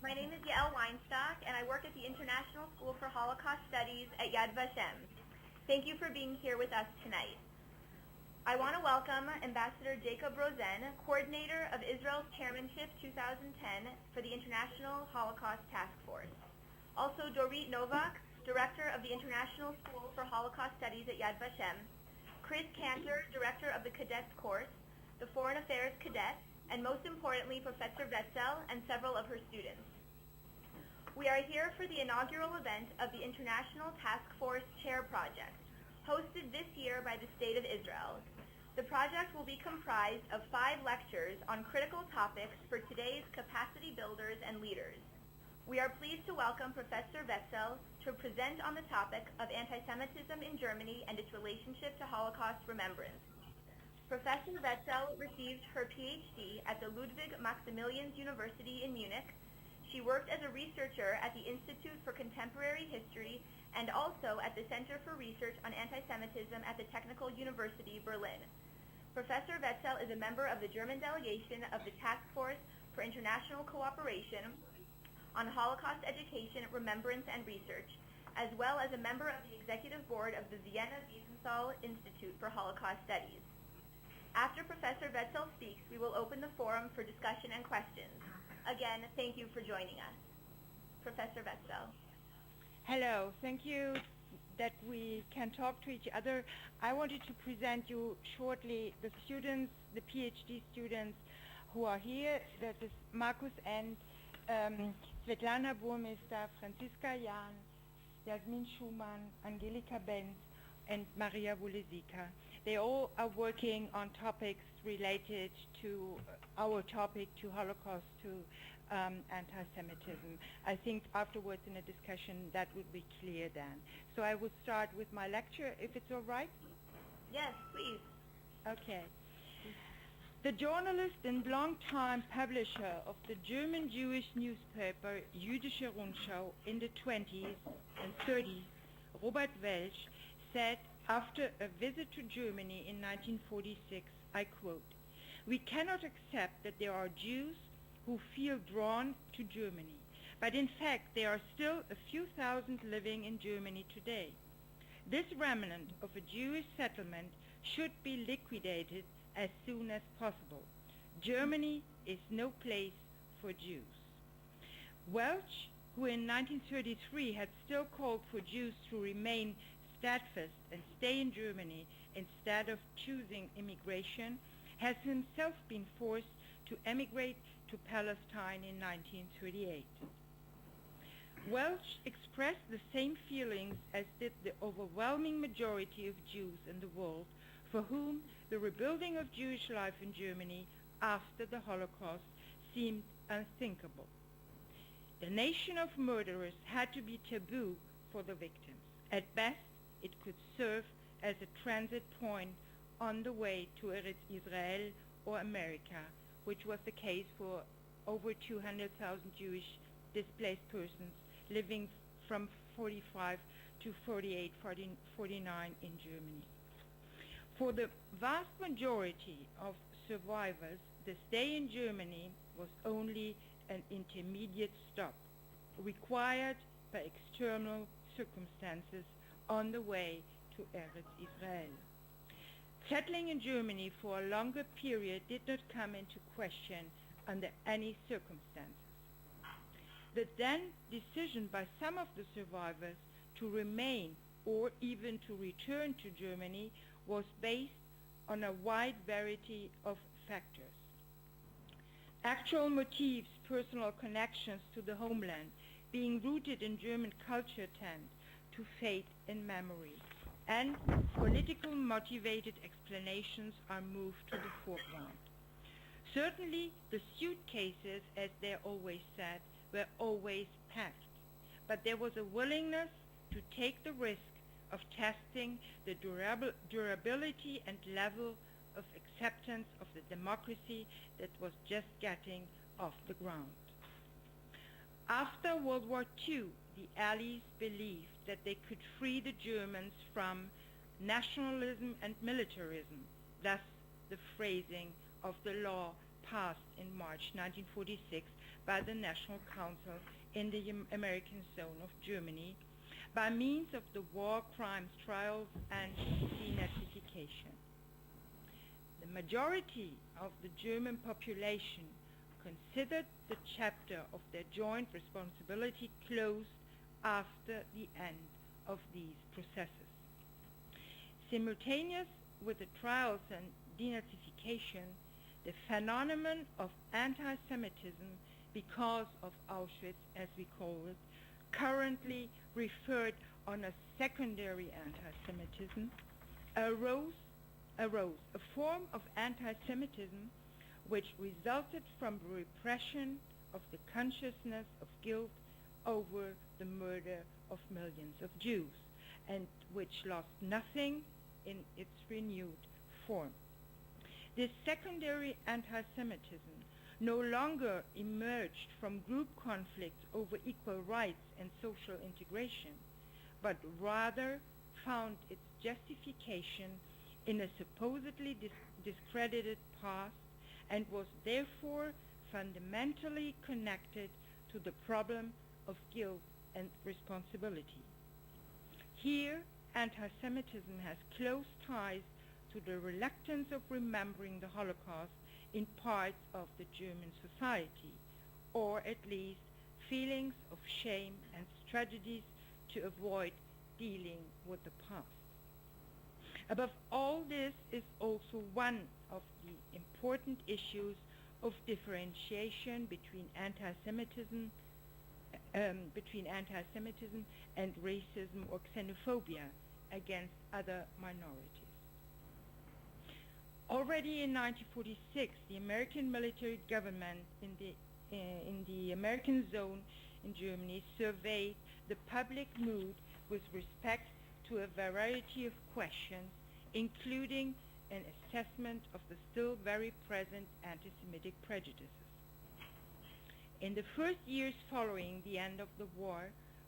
My name is Yael Weinstock, and I work at the International School for Holocaust Studies at Yad Vashem. Thank you for being here with us tonight. I want to welcome Ambassador Jacob Rosen, Coordinator of Israel's Chairmanship 2010 for the International Holocaust Task Force. Also Dorit Novak, Director of the International School for Holocaust Studies at Yad Vashem, Chris Cantor, Director of the Cadets Course, the Foreign Affairs Cadets, and most importantly, Professor Wetzel and several of her students. We are here for the inaugural event of the International Task Force Chair Project, hosted this year by the State of Israel. The project will be comprised of 5 lectures on critical topics for today's capacity builders and leaders. We are pleased to welcome Professor Wetzel to present on the topic of anti-Semitism in Germany and its relationship to Holocaust remembrance. Professor Wetzel received her PhD at the Ludwig Maximilians University in Munich. She worked as a researcher at the Institute for Contemporary History and also at the Center for Research on Antisemitism at the Technical University, Berlin. Professor Wetzel is a member of the German delegation of the Task Force for International Cooperation on Holocaust Education, Remembrance, and Research, as well as a member of the Executive Board of the Vienna Wiesenthal Institute for Holocaust Studies. After Professor Wetzel speaks, we will open the forum for discussion and questions. Again, thank you for joining us. Professor Wetzel. Hello, thank you that we can talk to each other. I wanted to present you shortly the students, the PhD students who are here. That is Markus and Svetlana Burmester, Franziska Jahn, Jasmin Schumann, Angelika Benz, and Maria Wulesika. They all are working on topics related to our topic, to Holocaust, to anti-Semitism. I think afterwards in a discussion that would be clear then. So I will start with my lecture, if it's all right? Yes, please. Okay. The journalist and long-time publisher of the German Jewish newspaper Jüdische Rundschau in the 20s and 30s, Robert Welch, said after a visit to Germany in 1946, I quote, "We cannot accept that there are Jews who feel drawn to Germany, but in fact there are still a few thousand living in Germany today. This remnant of a Jewish settlement should be liquidated as soon as possible. Germany is no place for Jews." Welch, who in 1933 had still called for Jews to remain steadfast and stay in Germany instead of choosing immigration, has himself been forced to emigrate to Palestine in 1938. Welch expressed the same feelings as did the overwhelming majority of Jews in the world, for whom the rebuilding of Jewish life in Germany after the Holocaust seemed unthinkable. The nation of murderers had to be taboo for the victims. At best, it could serve as a transit point on the way to Eretz Israel or America, which was the case for over 200,000 Jewish displaced persons living from 45 to 48, 49 in Germany. For the vast majority of survivors, the stay in Germany was only an intermediate stop, required by external circumstances on the way to Eretz Israel. Settling in Germany for a longer period did not come into question under any circumstances. The then decision by some of the survivors to remain or even to return to Germany was based on a wide variety of factors. Actual motives, personal connections to the homeland, being rooted in German culture tend to fade in memory, and political motivated explanations are moved to the foreground. Certainly, the suitcases, as they're always said, were always packed, but there was a willingness to take the risk of testing the durability and level of acceptance of the democracy that was just getting off the ground. After World War II, the Allies believed that they could free the Germans from nationalism and militarism, thus the phrasing of the law passed in March 1946 by the National Council in the American zone of Germany by means of the war crimes trials and denazification. The majority of the German population considered the chapter of their joint responsibility closed after the end of these processes. Simultaneous with the trials and denazification, the phenomenon of anti-Semitism because of Auschwitz, as we call it, currently referred on a secondary anti-Semitism, arose a form of anti-Semitism which resulted from the repression of the consciousness of guilt over the murder of millions of Jews, and which lost nothing in its renewed form. This secondary anti-Semitism no longer emerged from group conflicts over equal rights and social integration, but rather found its justification in a supposedly discredited past and was therefore fundamentally connected to the problem of guilt and responsibility. Here, anti-Semitism has close ties to the reluctance of remembering the Holocaust in parts of the German society, or at least feelings of shame and tragedies to avoid dealing with the past. Above all this is also one of the important issues of differentiation between anti-Semitism and racism or xenophobia against other minorities. Already in 1946, the American military government in the American zone in Germany surveyed the public mood with respect to a variety of questions, including an assessment of the still very present anti-Semitic prejudices. In the first years following the end of the war,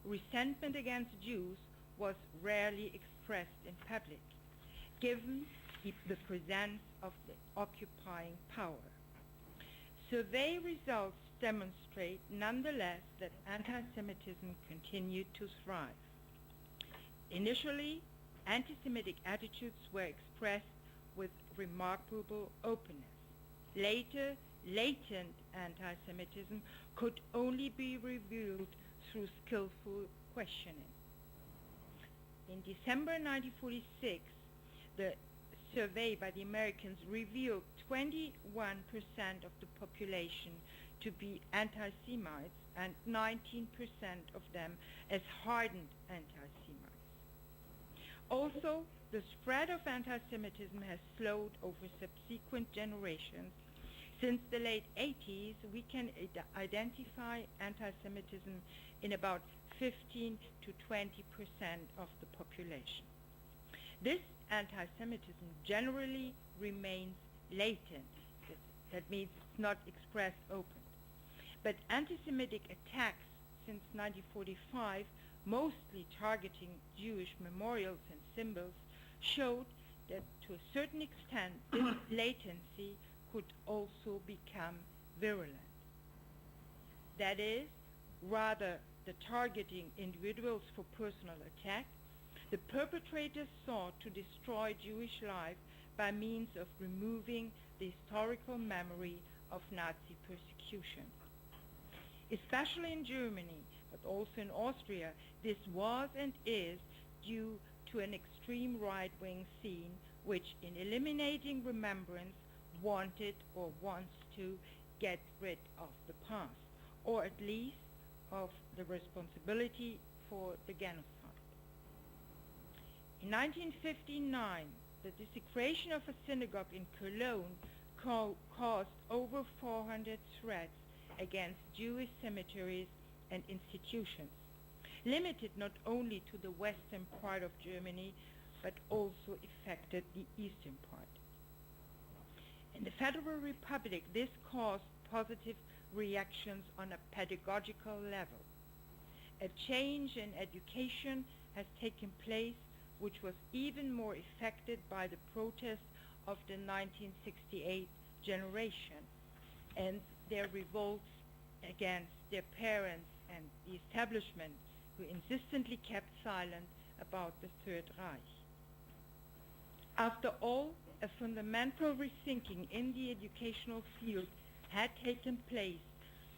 resentment against Jews was rarely expressed in public, given the presence of the occupying power. Survey results demonstrate nonetheless that anti-Semitism continued to thrive. Initially, anti-Semitic attitudes were expressed with remarkable openness. Later, latent anti-Semitism could only be revealed through skillful questioning. In December 1946, the survey by the Americans revealed 21% of the population to be anti-Semites and 19% of them as hardened anti-Semites. Also, the spread of anti-Semitism has slowed over subsequent generations. Since the late 80s, we can identify anti-Semitism in about 15 to 20% of the population. This anti-Semitism generally remains latent. That means it's not expressed open. But anti-Semitic attacks since 1945, mostly targeting Jewish memorials and symbols, showed that to a certain extent this latency could also become virulent. That is, rather than targeting individuals for personal attack, the perpetrators sought to destroy Jewish life by means of removing the historical memory of Nazi persecution. Especially in Germany, but also in Austria, this was and is due to an extreme right-wing scene which, in eliminating remembrance, wanted or wants to get rid of the past, or at least of the responsibility for the genocide. In 1959, the desecration of a synagogue in Cologne caused over 400 threats against Jewish cemeteries and institutions, limited not only to the western part of Germany, but also affected the eastern part. In the Federal Republic, this caused positive reactions on a pedagogical level. A change in education has taken place, which was even more affected by the protests of the 1968 generation, and their revolts against their parents and the establishment, who insistently kept silent about the Third Reich. After all, a fundamental rethinking in the educational field had taken place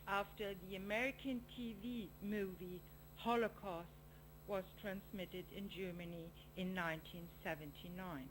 after the American TV movie Holocaust was transmitted in Germany in 1979.